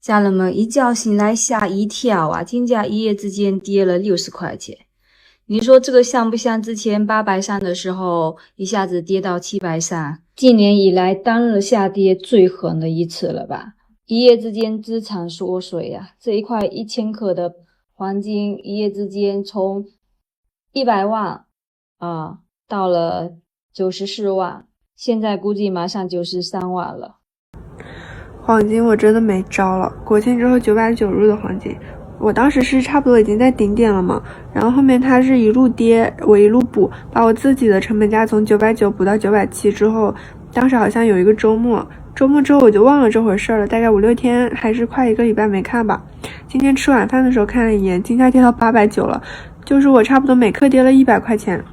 家人们一觉醒来吓一跳啊，金价一夜之间跌了60块钱。你说这个像不像之前830的时候一下子跌到730？今年以来单日下跌最狠的一次了吧？一夜之间资产缩水啊，这一块1000克的黄金一夜之间从100万到了94万，现在估计马上93万了。黄金我真的没招了，国庆之后990入的黄金，我当时是差不多已经在顶点了嘛，然后后面它是一路跌，我一路补，把我自己的成本价从990补到970之后，当时好像有一个周末之后我就忘了这回事了，大概5-6天还是快1个礼拜没看吧。今天吃晚饭的时候看了一眼，金价跌到890了，就是我差不多每克跌了100块钱。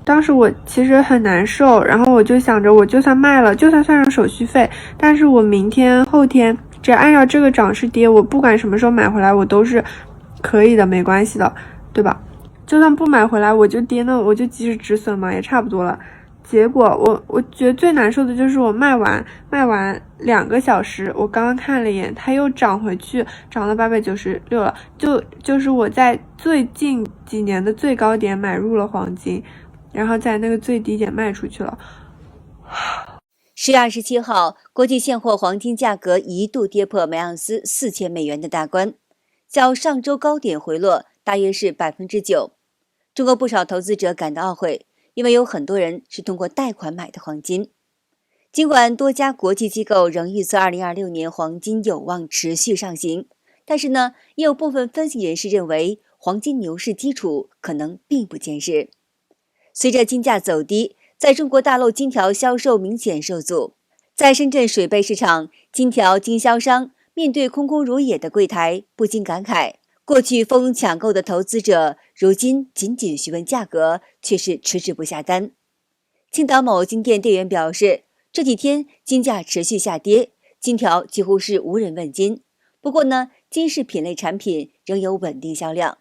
当时我其实很难受，然后我就想着我就算卖了，就算算上手续费，但是我明天后天只要按照这个涨势跌，我不管什么时候买回来我都是可以的，没关系的，对吧？就算不买回来我就跌，那我就及时止损嘛，也差不多了。结果我觉得最难受的就是我卖完2个小时，我刚刚看了一眼，它又涨回去，涨了896了，就是我在最近几年的最高点买入了黄金，然后在那个最低点卖出去了。10月27号，国际现货黄金价格一度跌破每盎司4000美元的大关，较上周高点回落大约是9%。中国不少投资者感到懊悔，因为有很多人是通过贷款买的黄金。尽管多家国际机构仍预测2026年黄金有望持续上行，但是呢，也有部分分析人士认为黄金牛市基础可能并不坚实。随着金价走低，在中国大陆金条销售明显受阻。在深圳水贝市场，金条经销商面对空空如也的柜台，不禁感慨，过去疯抢购的投资者，如今仅仅询问价格，却是迟迟不下单。青岛某金店店员表示，这几天金价持续下跌，金条几乎是无人问津。不过呢，金饰品类产品仍有稳定销量。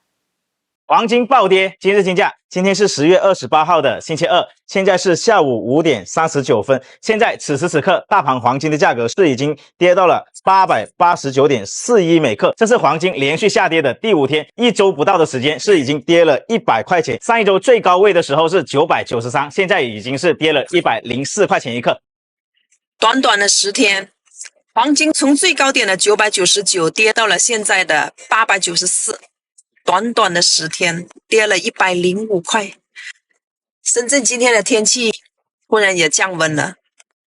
黄金暴跌，今日金价，今天是10月28号的星期二，现在是下午5点39分。现在此时此刻，大盘黄金的价格是已经跌到了889.41每克，这是黄金连续下跌的第5天，1周不到的时间是已经跌了100块钱。上一周最高位的时候是993，现在已经是跌了104块钱一克。短短的10天，黄金从最高点的999跌到了现在的894。短短的10天跌了105块。深圳今天的天气忽然也降温了，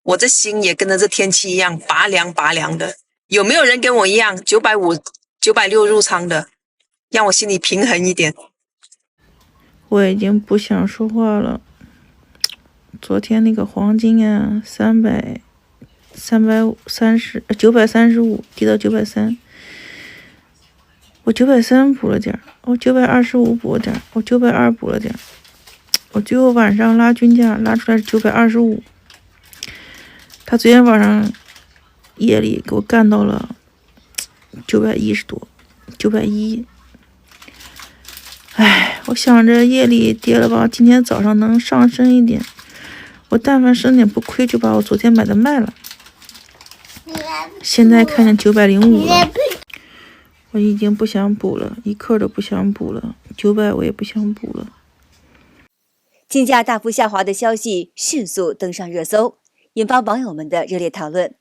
我这心也跟着这天气一样拔凉的。有没有人跟我一样950、960入仓的？让我心里平衡一点。我已经不想说话了。昨天那个黄金啊，935跌到930。我930补了点，我925补了点，我920补了点，我最后晚上拉均价拉出来是925。他昨天晚上夜里给我干到了910多，910。哎，我想着夜里跌了吧，今天早上能上升一点，我但凡生点不亏就把我昨天买的卖了。现在看见905了。我已经不想补了，1克都不想补了，900我也不想补了。金价大幅下滑的消息迅速登上热搜，引发网友们的热烈讨论。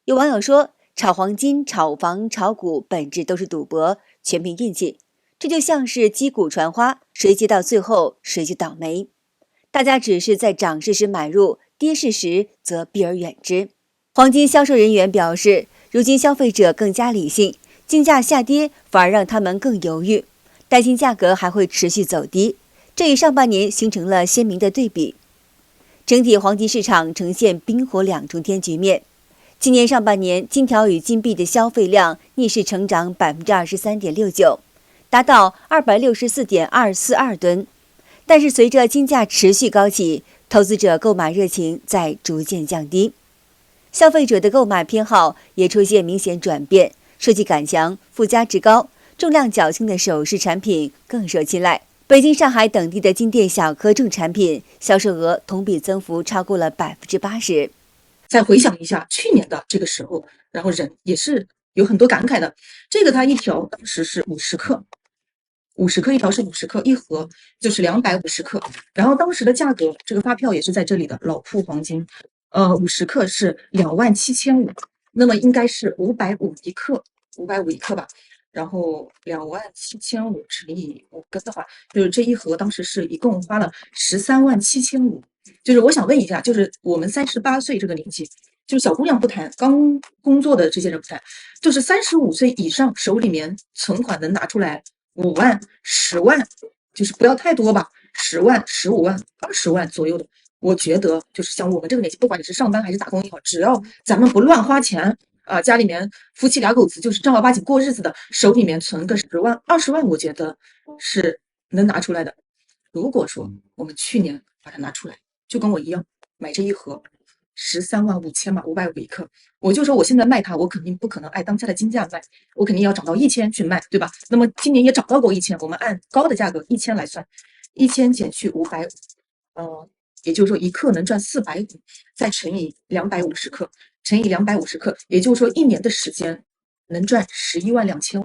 有网友说，炒黄金、炒房、炒股本质都是赌博，全凭运气，这就像是击鼓传花，谁接到最后谁就倒霉。大家只是在涨势时买入，跌势时则避而远之。黄金销售人员表示，如今消费者更加理性，金价下跌反而让他们更犹豫，担心价格还会持续走低，这与上半年形成了鲜明的对比。整体黄金市场呈现冰火两重天局面。今年上半年，金条与金币的消费量逆势成长23.69%，达到264.242吨。但是随着金价持续高企，投资者购买热情在逐渐降低，消费者的购买偏好也出现明显转变。设计感强、附加值高、重量较轻的首饰产品更受青睐。北京、上海等地的金店小科重产品销售额同比增幅超过了80%。再回想一下去年的这个时候，然后人也是有很多感慨的。这个它一条当时是50克，50克一条是50克，一盒就是250克。然后当时的价格，这个发票也是在这里的，老铺黄金，50克是27500，那么应该是550一克，550一克吧。然后27500乘以5根的话，就是这一盒当时是一共花了137500。就是我想问一下，就是我们38岁这个年纪，就是小姑娘不谈，刚工作的这些人不谈，就是35岁以上手里面存款能拿出来5万、10万，就是不要太多吧，10万、15万、20万左右的。我觉得就是像我们这个年纪，不管你是上班还是打工也好，只要咱们不乱花钱啊，家里面夫妻2口子就是正儿八经过日子的，手里面存个10万、20万，我觉得是能拿出来的。如果说我们去年把它拿出来，就跟我一样买这一盒135000嘛，550一克，我就说我现在卖它，我肯定不可能按当下的金价卖，我肯定要涨到1000去卖，对吧？那么今年也涨到过1000，我们按高的价格1000来算，1000减去550，也就是说一克能赚450，再乘以250克，乘以250克，也就是说1年的时间能赚112500。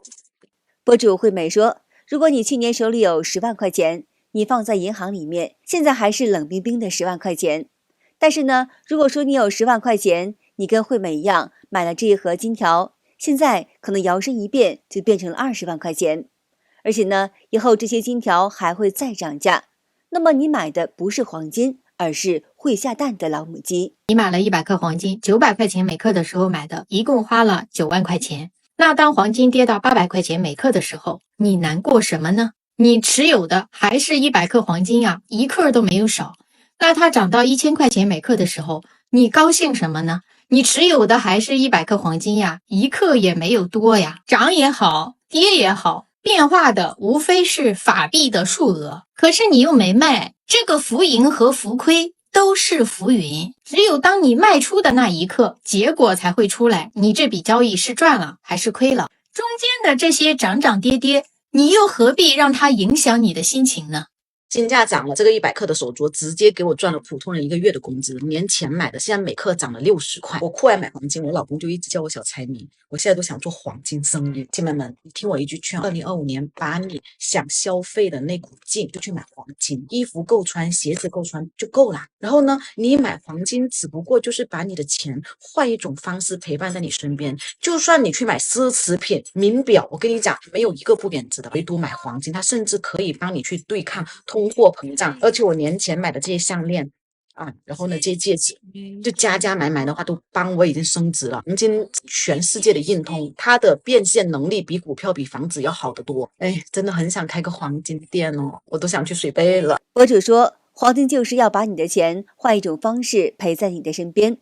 博主惠美说，如果你去年手里有10万块钱，你放在银行里面，现在还是冷冰冰的10万块钱。但是呢，如果说你有10万块钱，你跟惠美一样买了这一盒金条，现在可能摇身一变就变成了20万块钱。而且呢，以后这些金条还会再涨价。那么你买的不是黄金，而是会下蛋的老母鸡。你买了100克黄金，900块钱每克的时候买的，一共花了9万块钱。那当黄金跌到800块钱每克的时候，你难过什么呢？你持有的还是100克黄金呀，一克都没有少。那它涨到1000块钱每克的时候，你高兴什么呢？你持有的还是100克黄金呀，一克也没有多呀。涨也好，跌也好，变化的无非是法币的数额，可是你又没卖，这个浮盈和浮亏都是浮云。只有当你卖出的那一刻，结果才会出来，你这笔交易是赚了还是亏了。中间的这些涨涨跌跌，你又何必让它影响你的心情呢？金价涨了，这个100克的手镯直接给我赚了普通人1个月的工资。年前买的，现在每克涨了60块。我酷爱买黄金，我老公就一直叫我小财迷，我现在都想做黄金生意。姐妹们，你听我一句劝，2025年把你想消费的那股劲就去买黄金，衣服够穿，鞋子够穿就够了。然后呢，你买黄金只不过就是把你的钱换一种方式陪伴在你身边。就算你去买奢侈品、名表，我跟你讲，没有一个不贬值的，唯独买黄金，它甚至可以帮你去对抗通货膨胀。而且我年前买的这些项链啊，然后呢这些戒指，就加买的话都帮我已经升值了。黄金全世界的硬通，它的变现能力比股票比房子要好得多。哎，真的很想开个黄金店哦，我都想去水杯了。博主说，黄金就是要把你的钱换一种方式陪在你的身边，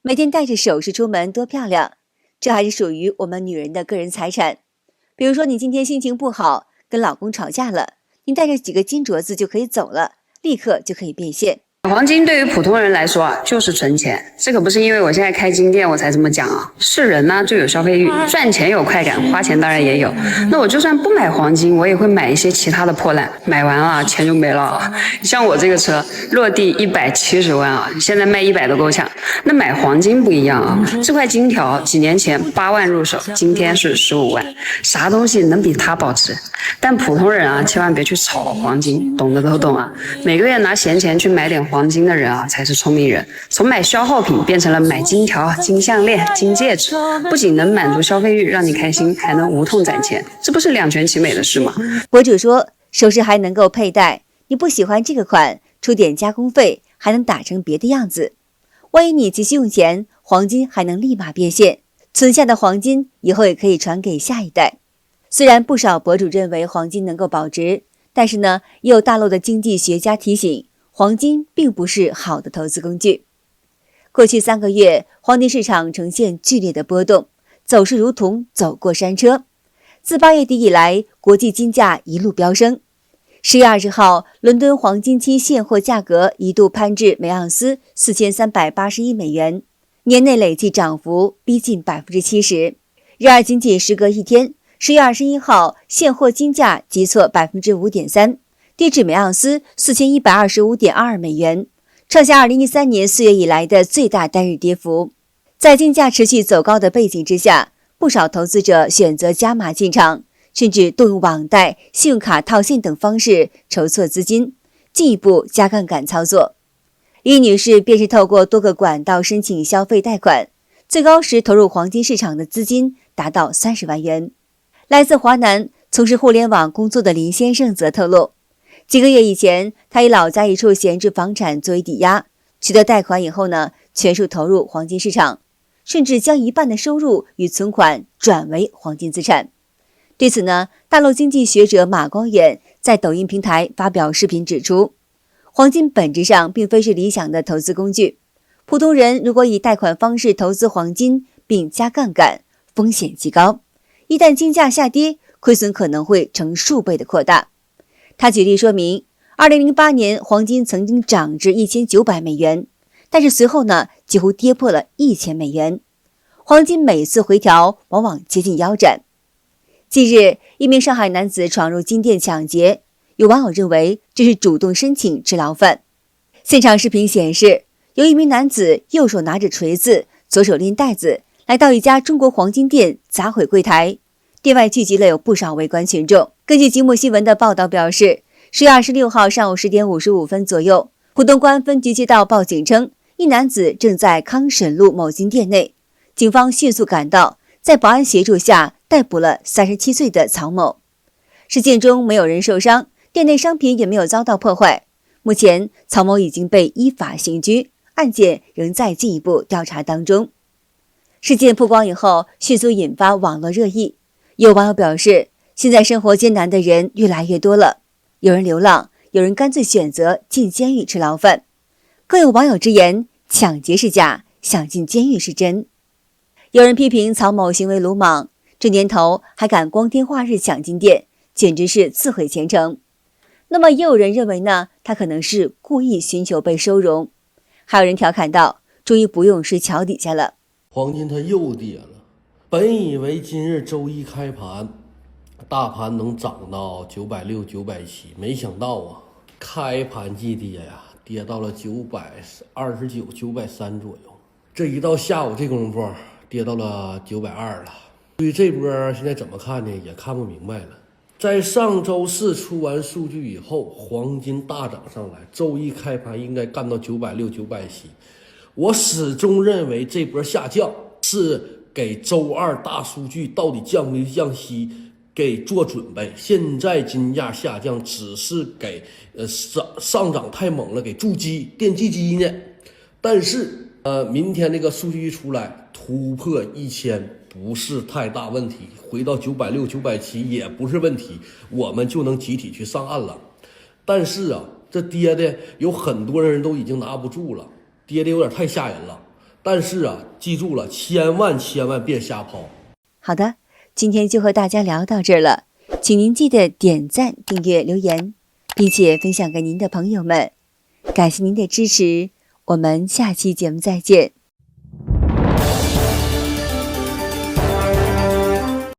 每天戴着首饰出门多漂亮，这还是属于我们女人的个人财产。比如说你今天心情不好，跟老公吵架了，你带着几个金镯子就可以走了，立刻就可以变现。黄金对于普通人来说啊，就是存钱。这可不是因为我现在开金店我才这么讲啊。是人呢就有消费欲，赚钱有快感，花钱当然也有。那我就算不买黄金，我也会买一些其他的破烂，买完了钱就没了。像我这个车落地170万啊，现在卖100都够呛。那买黄金不一样啊，这块金条几年前8万入手，今天是15万，啥东西能比它保值？但普通人啊，千万别去炒黄金，懂的都懂啊。每个月拿闲钱去买点黄金的人啊，才是聪明人。从买消耗品变成了买金条、金项链、金戒指，不仅能满足消费欲，让你开心，还能无痛攒钱，这不是两全其美的事吗？博主说，首饰还能够佩戴，你不喜欢这个款，出点加工费，还能打成别的样子。万一你急需用钱，黄金还能立马变现，存下的黄金以后也可以传给下一代。虽然不少博主认为黄金能够保值，但是呢，也有大陆的经济学家提醒，黄金并不是好的投资工具。过去3个月，黄金市场呈现剧烈的波动，走势如同走过山车。自8月底以来，国际金价一路飙升。10月20号，伦敦黄金期现货价格一度攀至每盎司4381美元，年内累计涨幅逼近70%。然而仅仅时隔一天，10月21号，现货金价急挫5.3%，跌至每盎司4125.22美元，创下2013年4月以来的最大单日跌幅。在金价持续走高的背景之下，不少投资者选择加码进场，甚至动用网贷、信用卡套现等方式筹措资金，进一步加杠杆操作。李女士便是透过多个管道申请消费贷款，最高时投入黄金市场的资金达到30万元。来自华南从事互联网工作的林先生则透露，几个月以前，他以老家一处闲置房产作为抵押，取得贷款以后呢，全数投入黄金市场，甚至将一半的收入与存款转为黄金资产。对此呢，大陆经济学者马光远在抖音平台发表视频指出，黄金本质上并非是理想的投资工具，普通人如果以贷款方式投资黄金并加杠杆，风险极高，一旦金价下跌，亏损可能会成数倍的扩大。他举例说明，2008年黄金曾经涨至1900美元，但是随后呢，几乎跌破了1000美元。黄金每次回调往往接近腰斩。近日，一名上海男子闯入金店抢劫，有网友认为这是主动申请吃牢饭。现场视频显示，有一名男子右手拿着锤子，左手拎袋子，来到一家中国黄金店砸毁柜台，店外聚集了有不少围观群众。根据吉木新闻的报道表示，10月26号上午10点55分左右，浦东关分局接到报警称，一男子正在康沈路某金店内，警方迅速赶到，在保安协助下逮捕了37岁的曹某。事件中没有人受伤，店内商品也没有遭到破坏。目前，曹某已经被依法刑拘，案件仍在进一步调查当中。事件曝光以后，迅速引发网络热议。有网友表示，现在生活艰难的人越来越多了，有人流浪，有人干脆选择进监狱吃牢饭。更有网友直言，抢劫是假，想进监狱是真。有人批评曹某行为鲁莽，这年头还敢光天化日抢金店，简直是自毁前程。那么也有人认为呢，他可能是故意寻求被收容。还有人调侃道，终于不用睡桥底下了。黄金它又跌了，本以为今日周一开盘大盘能涨到960、970，没想到啊，开盘即跌呀，跌到了929、930左右。这一到下午这功夫，跌到了920了。对于这波现在怎么看呢？也看不明白了。在上周四出完数据以后，黄金大涨上来，周一开盘应该干到960、970。我始终认为这波下降是给周二大数据到底降没降息给做准备。现在金价下降只是给上涨太猛了给筑基垫基基呢。但是明天这个数据一出来，突破1000不是太大问题，回到960、970也不是问题，我们就能集体去上岸了。但是啊，这跌的有很多人都已经拿不住了，跌的有点太吓人了。但是啊，记住了，千万别瞎抛。好的，今天就和大家聊到这儿了，请您记得点赞、订阅、留言，并且分享给您的朋友们。感谢您的支持，我们下期节目再见。